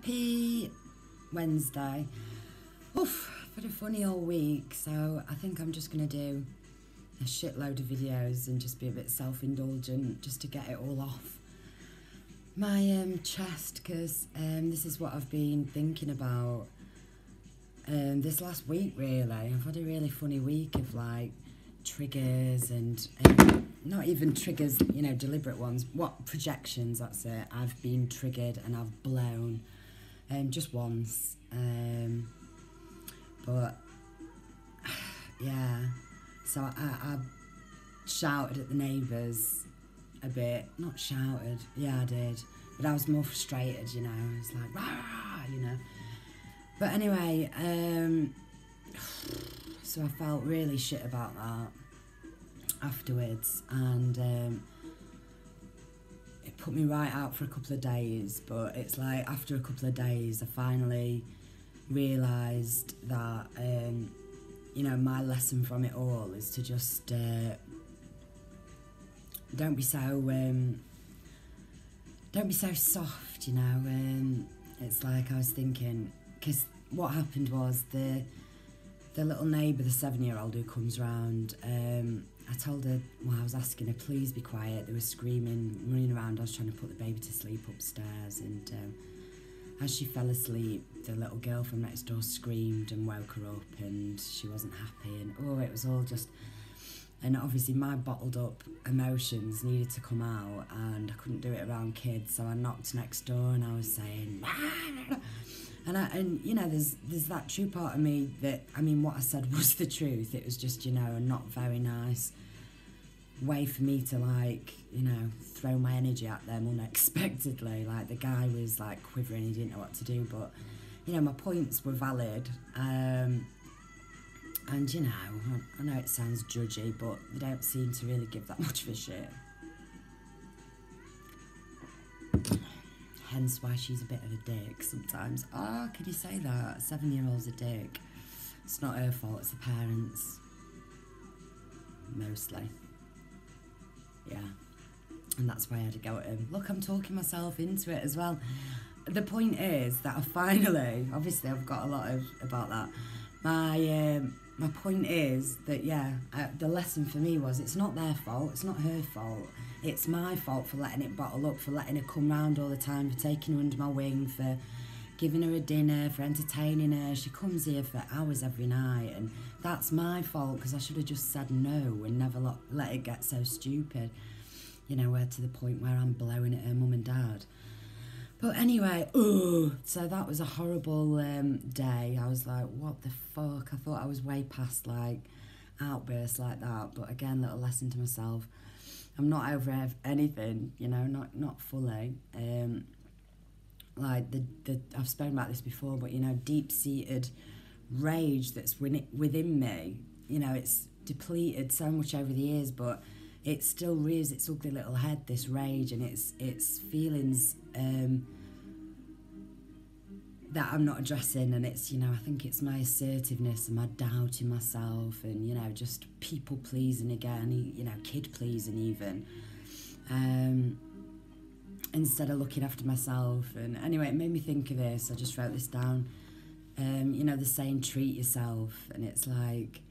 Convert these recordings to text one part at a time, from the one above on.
Happy Wednesday. Oof, I've had a funny old week, so I think I'm just going to do a shitload of videos and just be a bit self-indulgent just to get it all off my chest, because this is what I've been thinking about this last week, really. I've had a really funny week of like triggers and not even triggers, you know, deliberate ones. What projections, that's it. I've been triggered and I've blown just once. But yeah, so I shouted at the neighbours a bit. Not shouted, yeah, I did. But I was more frustrated, you know. I was like, rah, rah, you know. But anyway, so I felt really shit about that afterwards, and it put me right out for a couple of days. But it's like after a couple of days I finally realised that you know, my lesson from it all is to just don't be so soft, you know. It's like I was thinking, because what happened was the little neighbour, the 7-year-old who comes round, I told her, well, I was asking her, please be quiet. They were screaming, running around. I was trying to put the baby to sleep upstairs, and as she fell asleep, the little girl from next door screamed and woke her up, and she wasn't happy, and oh, it was all just... And obviously my bottled up emotions needed to come out, and I couldn't do it around kids, so I knocked next door and I was saying, and you know, there's that true part of me that, I mean, what I said was the truth. It was just, you know, a not very nice way for me to, like, you know, throw my energy at them unexpectedly. Like, the guy was like quivering, he didn't know what to do, but, you know, my points were valid. And, you know, I know it sounds judgy, but they don't seem to really give that much of a shit. Hence why she's a bit of a dick sometimes. Oh, can you say that? A 7-year-old's a dick. It's not her fault, it's the parents. Mostly. Yeah. And that's why I had to go at him. Look, I'm talking myself into it as well. The point is that I finally, obviously I've got a lot about that. My point is that, yeah, the lesson for me was it's not their fault, it's not her fault. It's my fault for letting it bottle up, for letting her come round all the time, for taking her under my wing, for giving her a dinner, for entertaining her. She comes here for hours every night, and that's my fault, because I should have just said no and never let it get so stupid, you know, to the point where I'm blowing at her mum and dad. But anyway, so that was a horrible day. I was like, what the fuck? I thought I was way past, like, outbursts like that. But again, little lesson to myself. I'm not over anything, you know, not fully. Like, I've spoken about this before, but, you know, deep-seated rage that's within me, you know, it's depleted so much over the years, but it still rears its ugly little head, this rage, and it's feelings that I'm not addressing, and it's, you know, I think it's my assertiveness and my doubt in myself, and, you know, just people pleasing again, you know, kid pleasing even, instead of looking after myself. And anyway, it made me think of this. I just wrote this down. You know, the saying, treat yourself, and it's like,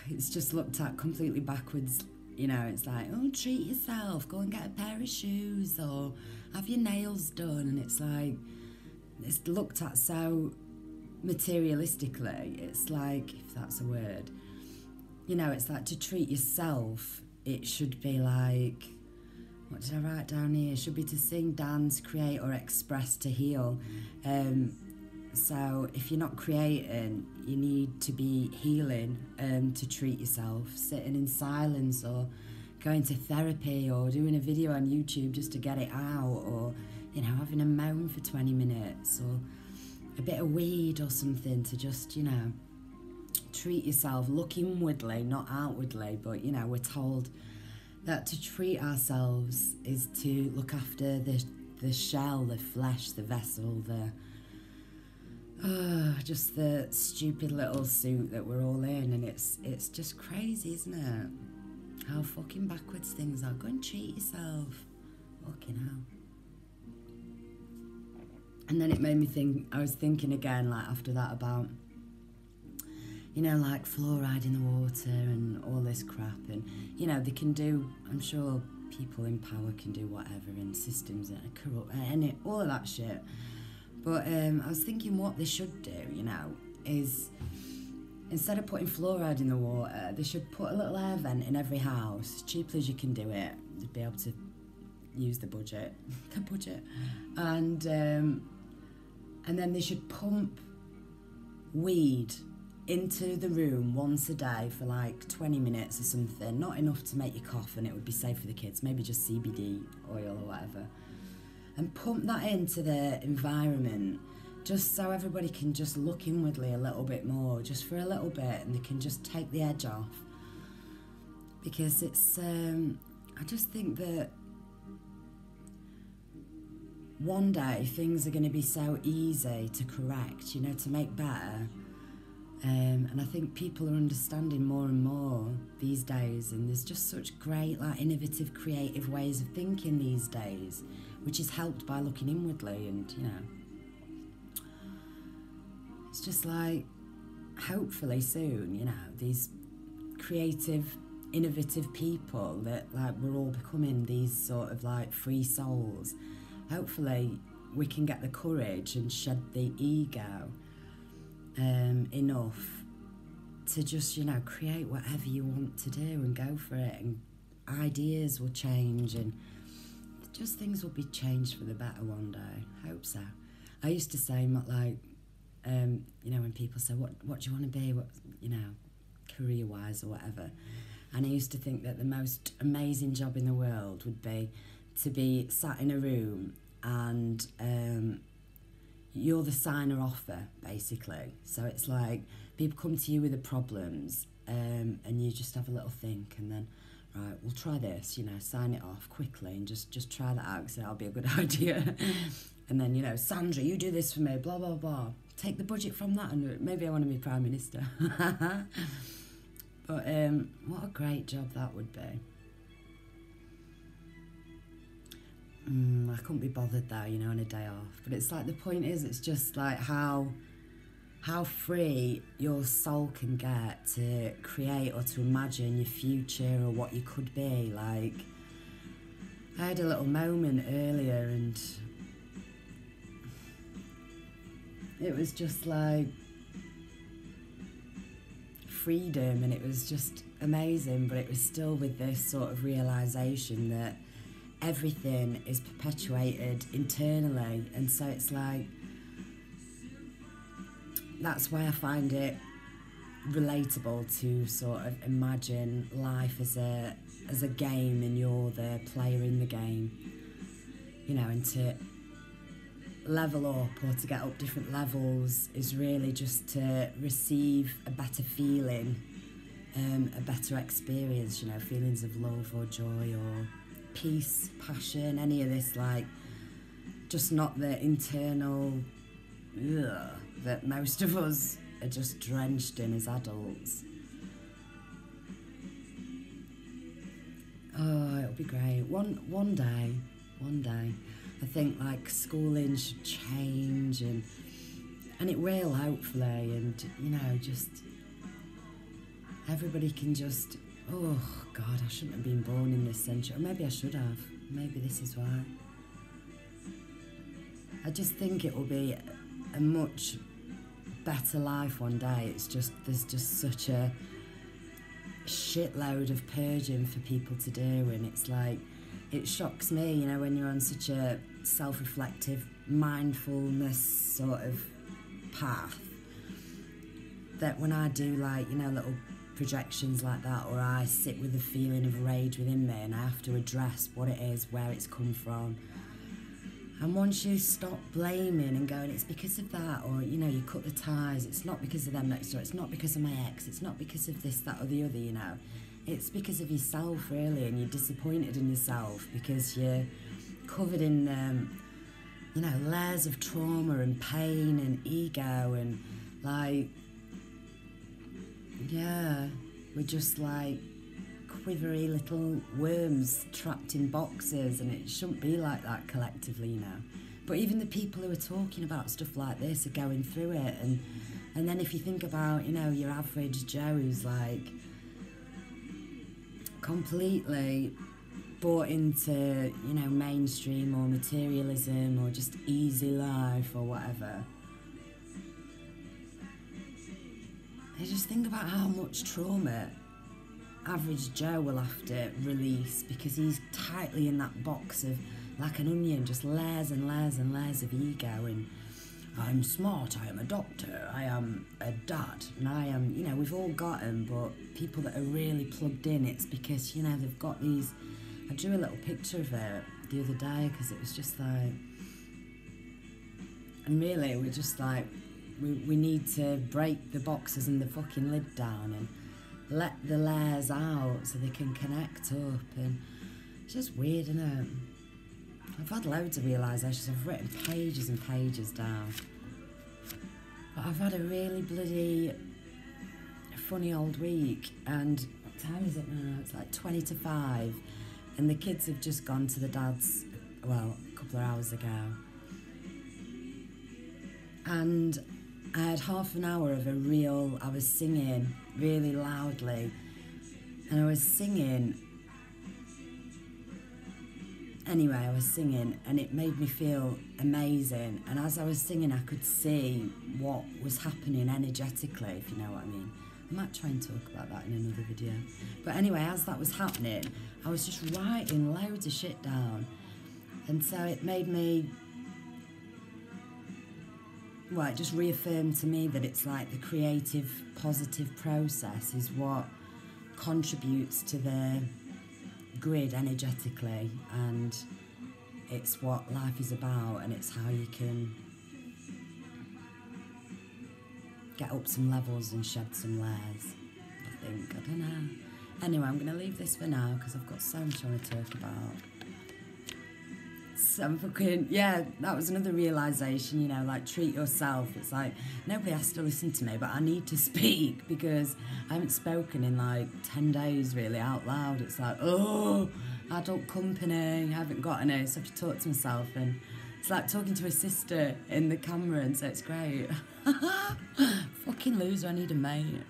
it's just looked at completely backwards. You know, it's like, oh, treat yourself, go and get a pair of shoes, or have your nails done. And it's like, it's looked at so materialistically. It's like, if that's a word, you know, it's like to treat yourself, it should be like, what did I write down here? It should be to sing, dance, create, or express, to heal. So if you're not creating, you need to be healing to treat yourself. Sitting in silence, or going to therapy, or doing a video on YouTube just to get it out, or, you know, having a moan for 20 minutes, or a bit of weed or something to just, you know, treat yourself. Look inwardly, not outwardly, but, you know, we're told that to treat ourselves is to look after the shell, the flesh, the vessel, just the stupid little suit that we're all in. And it's just crazy, isn't it? How fucking backwards things are. Go and treat yourself. Fucking hell. And then it made me think, I was thinking again, like after that, about, you know, like fluoride in the water and all this crap. And, you know, they can do, I'm sure people in power can do whatever, and systems that are corrupt, and all of that shit. But I was thinking what they should do, you know, is instead of putting fluoride in the water, they should put a little air vent in every house, as cheaply as you can do it, to be able to use the budget, and then they should pump weed into the room once a day for like 20 minutes or something, not enough to make you cough, and it would be safe for the kids, maybe just CBD oil or whatever, and pump that into the environment, just so everybody can just look inwardly a little bit more, just for a little bit, and they can just take the edge off. Because it's, I just think that one day things are going to be so easy to correct, you know, to make better. And I think people are understanding more and more these days, and there's just such great, like, innovative, creative ways of thinking these days, which is helped by looking inwardly. And, you know, it's just like, hopefully soon, you know, these creative, innovative people that, like, we're all becoming these sort of like free souls, hopefully we can get the courage and shed the ego enough to just, you know, create whatever you want to do and go for it, and ideas will change, and just things will be changed for the better one day. Hope so. I used to say, like, you know, when people say, what do you want to be, what, you know, career-wise or whatever, and I used to think that the most amazing job in the world would be to be sat in a room and you're the signer offer, basically. So it's like people come to you with the problems, and you just have a little think, and then, right, we'll try this, you know, sign it off quickly, and just try that out, because that'll be a good idea. And then, you know, Sandra, you do this for me, blah, blah, blah. Take the budget from that, and maybe I want to be Prime Minister. But what a great job that would be. I couldn't be bothered though, you know, on a day off. But it's like, the point is, it's just like how free your soul can get to create or to imagine your future or what you could be. Like, I had a little moment earlier, and it was just like freedom, and it was just amazing, but it was still with this sort of realisation that everything is perpetuated internally. And so it's like, that's why I find it relatable to sort of imagine life as a game, and you're the player in the game, you know, and to level up or to get up different levels is really just to receive a better feeling, a better experience, you know, feelings of love or joy or peace, passion, any of this, like, just not the internal that most of us are just drenched in as adults. Oh, it'll be great. One day, I think, like, schooling should change, and it will, hopefully, and, you know, just everybody can just, oh God, I shouldn't have been born in this century. Or maybe I should have. Maybe this is why. I just think it will be a much better life one day. It's just, there's just such a shitload of purging for people to do, and it's like, it shocks me, you know, when you're on such a self-reflective mindfulness sort of path, that when I do, like, you know, little projections like that, or I sit with the feeling of rage within me, and I have to address what it is, where it's come from. And once you stop blaming and going, it's because of that, or, you know, you cut the ties, it's not because of them next door, it's not because of my ex, it's not because of this, that or the other, you know. It's because of yourself, really, and you're disappointed in yourself because you're covered in, you know, layers of trauma and pain and ego, and, like, yeah, we're just like quivery little worms trapped in boxes, and it shouldn't be like that collectively, you know. But even the people who are talking about stuff like this are going through it, and then if you think about, you know, your average Joe who's like completely bought into, you know, mainstream or materialism or just easy life or whatever, I just think about how much trauma average Joe will have to release because he's tightly in that box of, like an onion, just layers and layers and layers of ego, and I'm smart, I am a doctor, I am a dad, and I am, you know, we've all got them, but people that are really plugged in, it's because, you know, they've got these. I drew a little picture of it the other day because it was just like, and really we're just like, we need to break the boxes and the fucking lid down and let the layers out so they can connect up, and it's just weird, isn't it? I've had loads of realisations, I've written pages and pages down, but I've had a really bloody funny old week, and what time is it now? It's like 20 to 5, and the kids have just gone to the dad's, well, a couple of hours ago, and I had half an hour of I was singing really loudly, and I was singing. Anyway, I was singing and it made me feel amazing, and as I was singing I could see what was happening energetically, if you know what I mean. I might try and talk about that in another video. But anyway, as that was happening, I was just writing loads of shit down, and so it made me, well, it just reaffirmed to me that it's like the creative, positive process is what contributes to the grid energetically, and it's what life is about, and it's how you can get up some levels and shed some layers, I think. I don't know. Anyway, I'm going to leave this for now because I've got so much I want to talk about. Some fucking, yeah, that was another realisation, you know, like, treat yourself. It's like, nobody has to listen to me, but I need to speak because I haven't spoken in like 10 days really out loud. It's like, oh, adult company, I haven't got any, so I have to talk to myself, and it's like talking to a sister in the camera, and so it's great. Fucking loser, I need a mate.